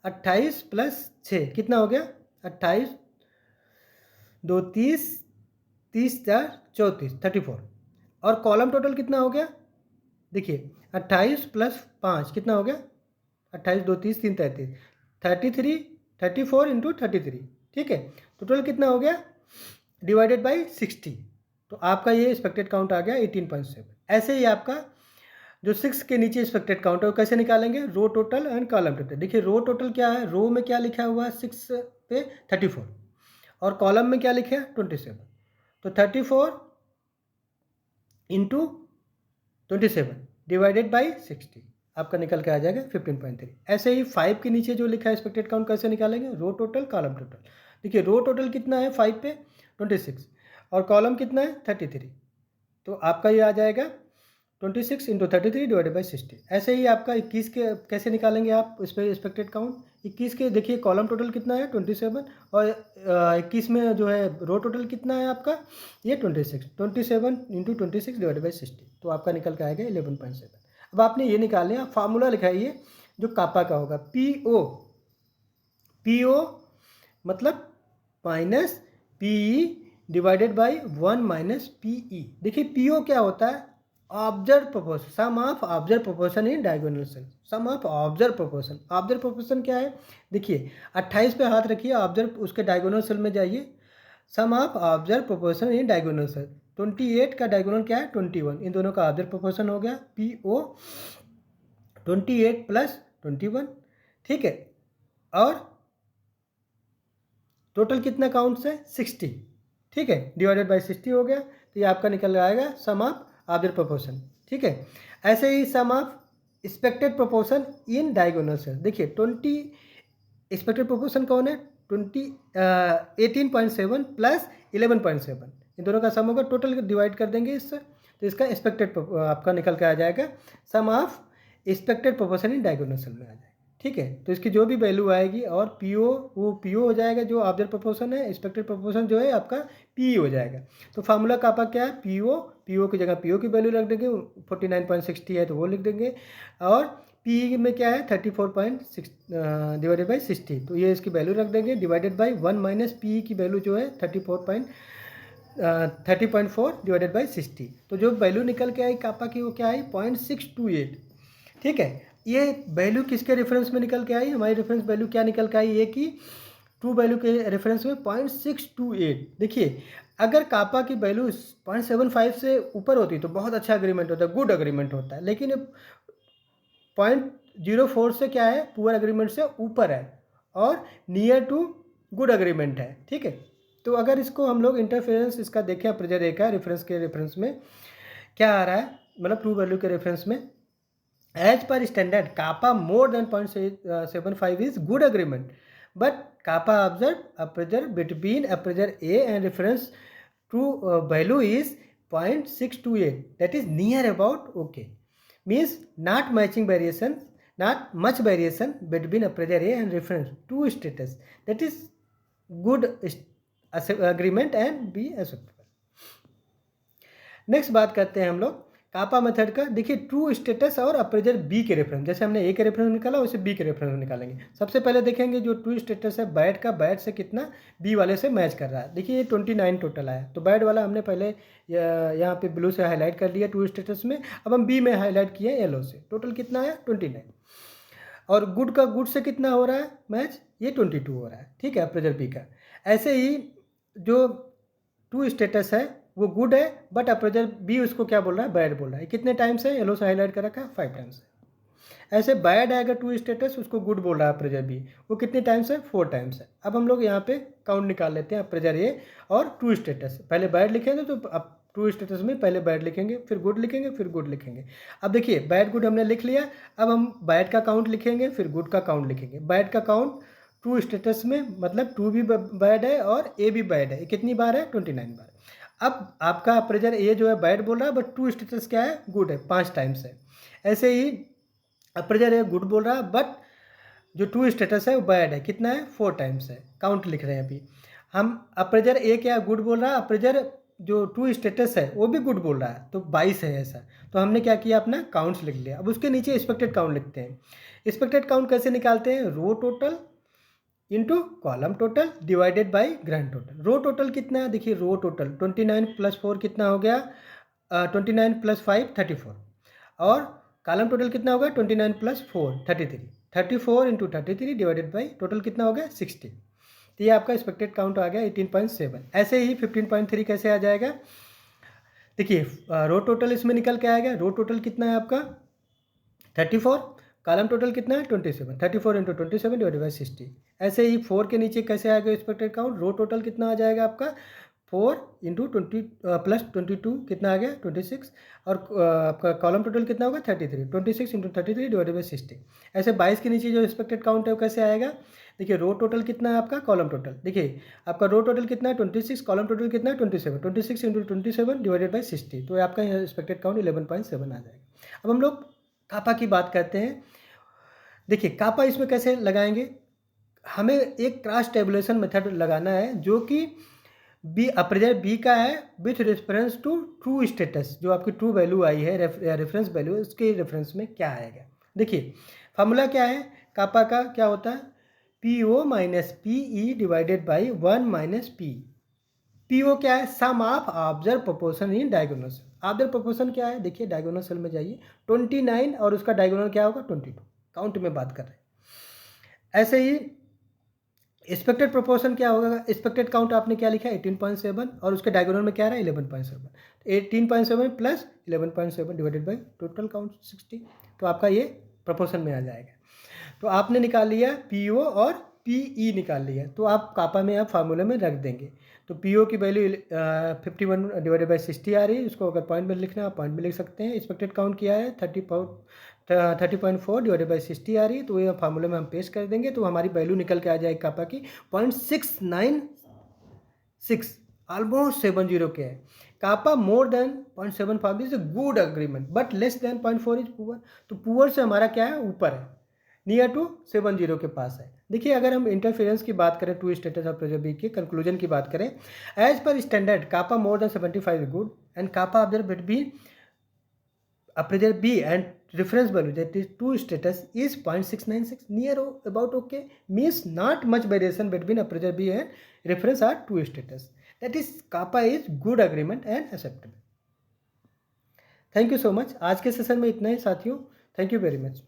28 प्लस 6 कितना हो गया, 28 2 30 30 4 34 34। और कॉलम टोटल कितना हो गया, देखिए 28 प्लस 5 कितना हो गया, 28 2 30 3 33 33 34 इंटू 33, ठीक है। टोटल कितना हो गया डिवाइडेड बाई 60। तो आपका ये एक्सपेक्टेड काउंट आ गया 18.7। ऐसे ही आपका जो 6 के नीचे एक्सपेक्टेड काउंट है वो कैसे निकालेंगे, रो टोटल एंड कॉलम टोटल। देखिए रो टोटल क्या है, रो में क्या लिखा हुआ है 6 पे 34, और कॉलम में क्या लिखे हैं 27। तो 34 इंटू 27 डिवाइडेड बाई 60 आपका निकल के आ जाएगा 15.3। ऐसे ही 5 के नीचे जो लिखा है एक्सपेक्टेड काउंट कैसे निकालेंगे, रो टोटल कॉलम टोटल। देखिए रो टोटल कितना है 5 पे 26, और कॉलम कितना है 33। तो आपका ये आ जाएगा 26 इंटू 33 डिवाइडेड बाई 60। ऐसे ही आपका 21 के कैसे निकालेंगे आप इस पर एक्सपेक्टेड काउंट, 21 के देखिए कॉलम टोटल कितना है 27, और 21 में जो है रो टोटल कितना है आपका ये 27 इंटू 26 डिवाइडेड बाई 60। तो आपका निकल के आएगा 11.7। अब आपने ये निकालने आप फार्मूला लिखाइए जो कापा का होगा, पी ओ मतलब minus PE divided by 1 minus PE. देखिए पीओ क्या होता है, observe proportion, sum of observe proportion in diagonal cell, sum of observe proportion. Observe proportion क्या है, देखिए 28 पे हाथ रखिए, ऑब्जर्व उसके डायगोनल सेल में जाइए, sum of observe proportion in diagonal cell. 28 का डायगोनल क्या है 21, इन दोनों का ऑब्जर्व प्रोपोर्शन हो गया पीओ 28 प्लस 21, ठीक है। और टोटल कितना काउंट्स है 60, ठीक है, डिवाइडेड बाई 60 हो गया। तो ये आपका निकल आएगा सम ऑफ ऑब्जर्व प्रोपोर्शन, ठीक है। ऐसे ही sum of expected proportion in diagonal cell. देखिए 20 एक्सपेक्टेड प्रोपोर्शन कौन है 18.7 प्लस 11.7, इन दोनों का सम होगा, टोटल डिवाइड कर देंगे इससे, तो इसका एक्सपेक्टेड आपका निकल के आ जाएगा sum of expected proportion in diagonal cell में आ जाएगा। ठीक है, तो इसकी जो भी वैल्यू आएगी और पीओ वो पीओ हो जाएगा जो ऑब्जर्व प्रोपोर्शन है, एक्सपेक्टेड प्रोपोर्शन जो है आपका पी हो जाएगा। तो फार्मूला का आपका क्या है, पीओ की जगह पीओ की वैल्यू रख देंगे, 49.60 है तो वो लिख देंगे, और पी में क्या है 34.6 डिवाइडेड बाई 60, तो ये इसकी वैल्यू रख देंगे डिवाइडेड बाई 1 माइनस पी की वैल्यू जो है 30.4 डिवाइडेड बाई 60। तो जो वैल्यू निकल के आई कापा की वो क्या आई 0.628। ठीक है, ये वैल्यू किसके रेफरेंस में निकल के आई, हमारी रेफरेंस वैल्यू क्या निकल के आई, ये कि ट्रू वैल्यू के रेफरेंस में 0.628। देखिए अगर कापा की वैल्यू 0.75 से ऊपर होती तो बहुत अच्छा अग्रीमेंट होता है, गुड अग्रीमेंट होता है, लेकिन 0.04 से क्या है पुअर अग्रीमेंट से ऊपर है और नियर टू गुड अग्रीमेंट है। ठीक है, तो अगर इसको हम लोग इंटरफेरेंस इसका देखें प्रेजर ए का रेफरेंस के रेफरेंस में क्या आ रहा है, मतलब ट्रू वैल्यू के रेफरेंस में as per standard kappa more than 0.75 is good agreement, but kappa observe appraiser between appraiser A and reference true value is 0.628, that is near about okay, means not matching variation, not much variation between a pressure A and reference to status, that is good agreement and be acceptable। Next बात करते हैं हम लोग कापा method का। देखिए true status और appraisal B के reference, जैसे हमने ए के रेफरेंस निकाला वैसे बी के रेफरेंस निकालेंगे। सबसे पहले देखेंगे जो ट्रू स्टेटस है बैड का, बैड से कितना बी वाले से मैच कर रहा है। देखिए ये 29 टोटल आया, तो बैड वाला हमने पहले यहाँ पे ब्लू से हाईलाइट कर लिया ट्रू स्टेटस में, अब हम बी में हाईलाइट किए येलो से। टोटल कितना आया 29, और गुड का गुड से कितना हो रहा है मैच, ये 22 हो रहा है। ठीक है, अप्रेजर बी का। ऐसे ही जो ट्रू स्टेटस है वो गुड है, बट अप्रेजर बी उसको क्या बोल रहा है बैड बोल रहा है। कितने टाइम्स है, येलो से हाईलाइट कर रखा है 5 टाइम्स है। ऐसे बैड आएगा ट्रू स्टेटस उसको गुड बोल रहा है अप्रेजर बी, वो कितने टाइम्स है 4 टाइम्स है। अब हम लोग यहाँ पे काउंट निकाल लेते हैं अप्रेजर ए और ट्रू स्टेटस। पहले बैड लिखेंगे तो अब ट्रू स्टेटस में पहले बैड लिखेंगे, फिर गुड लिखेंगे, फिर गुड लिखेंगे। अब देखिए बैड गुड हमने लिख लिया, अब हम बैड का काउंट लिखेंगे फिर गुड का काउंट लिखेंगे। बैड का काउंट ट्रू स्टेटस में मतलब ट्रू भी बैड है और ए भी बैड है, कितनी बार है 29 बार। अब आपका अप्रेजर ए जो है बैड बोल रहा है, बट ट्रू स्टेटस क्या है गुड है, 5 टाइम्स है। ऐसे ही अप्रेजर ए गुड बोल रहा है, बट जो ट्रू स्टेटस है वो बैड है, कितना है 4 टाइम्स है। काउंट लिख रहे हैं अभी हम। अप्रेजर ए क्या गुड बोल रहा है, अप्रेजर जो ट्रू स्टेटस है वो भी गुड बोल रहा है, तो 22 है ऐसा। तो हमने क्या किया अपना काउंट्स लिख लिया। अब उसके नीचे एक्सपेक्टेड काउंट लिखते हैं। एक्सपेक्टेड काउंट कैसे निकालते हैं, row total into column total divided by grand total. Row total कितना है, देखिए रो टोटल 29 + 4 कितना हो गया 29 + 5 34, और कॉलम टोटल कितना होगा 29 + 4 33, 34 इंटू 33 डिवाइडेड बाई टोटल कितना हो गया 60। तो ये आपका एक्सपेक्टेड काउंट आ गया 18.7। ऐसे ही 15.3 कैसे आ जाएगा, देखिए रो टोटल इसमें निकल के आएगा। रो टोटल कितना है आपका 34, कॉलम टोटल कितना है 27, 34 इंटू 27 डिवाइडेड बाई 60। ऐसे ही 4 के नीचे कैसे आएगा एक्सपेक्टेड काउंट, रो टोटल कितना आ जाएगा आपका 4 इंटू 20 + 22 कितना आ गया 26, और आपका कॉलम टोटल कितना होगा 33, 26 इंटू 33 डिवाइडेड बाई 60। ऐसे 22 के नीचे जो एक्सपेक्टेड काउंट है वो कैसे आएगा, देखिए रो टोटल कितना है आपका, कॉलम टोटल देखिए आपका रो टोटल कितना है 26, कॉलम टोटल कितना है 27, 26 इंटू 27 डिवाइडेड बाई 60, तो आपका एक्सपेक्टेड काउंट 11.7 आ जाएगा। अब हम लोग कापा की बात करते हैं। देखिए कापा इसमें कैसे लगाएंगे, हमें एक क्रॉस टेबुलेशन मेथड लगाना है जो कि बी अप्रेजर बी का है with reference to true status. जो आपकी ट्रू वैल्यू आई है रेफरेंस वैल्यू, उसके रेफरेंस में क्या आएगा। देखिए फार्मूला क्या है कापा का, क्या होता है PO minus PE divided by 1 minus P। PO क्या है, sum of observe proportion in diagonal cell. Observe proportion क्या है, देखिए डायगोनल सेल में जाइए 29 और उसका डायगोनल क्या होगा 22, काउंट में बात कर रहे हैं। ऐसे ही एक्सपेक्टेड प्रोपोर्शन क्या होगा, एक्सपेक्टेड काउंट आपने क्या लिखा है 18.7 और उसके डायगोनल में क्या रहा है 11.7, 18.7 plus 11.7 divided by total count 60, तो आपका ये प्रोपोर्शन में आ जाएगा। तो आपने निकाल लिया PO और PE निकाल लिया, तो आप कापा में आप फार्मूले में रख देंगे। तो PO की वैल्यू 51 डिवाइडेड बाई 60 आ रही है, उसको अगर पॉइंट में लिखना है आप पॉइंट में लिख सकते हैं। एक्सपेक्टेड काउंट किया है 30.4 डिवाइडेड बाई 60 आ रही है, तो ये फार्मूले में हम पेस्ट कर देंगे, तो हमारी वैल्यू निकल के आ जाएगी कापा की 0.696 ऑलमोस्ट 70 के है। Kappa more than 0.75 is a good agreement, but less than 0.4 is poor. तो पुअर से हमारा क्या है, ऊपर है, नियर टू 70 के पास है। देखिए अगर हम इंटरफेरेंस की बात करें, to status of pressure B के कंक्लूजन की बात करें, as per standard kappa more than 75 is good and kappa observe between pressure B and reference value, that is 2 status, is 0.696, near about okay, means not much variation between pressure B and reference are 2 status, that is kappa is good agreement and acceptable. Thank you so much. आज के session में इतना ही साथियों, thank you very much.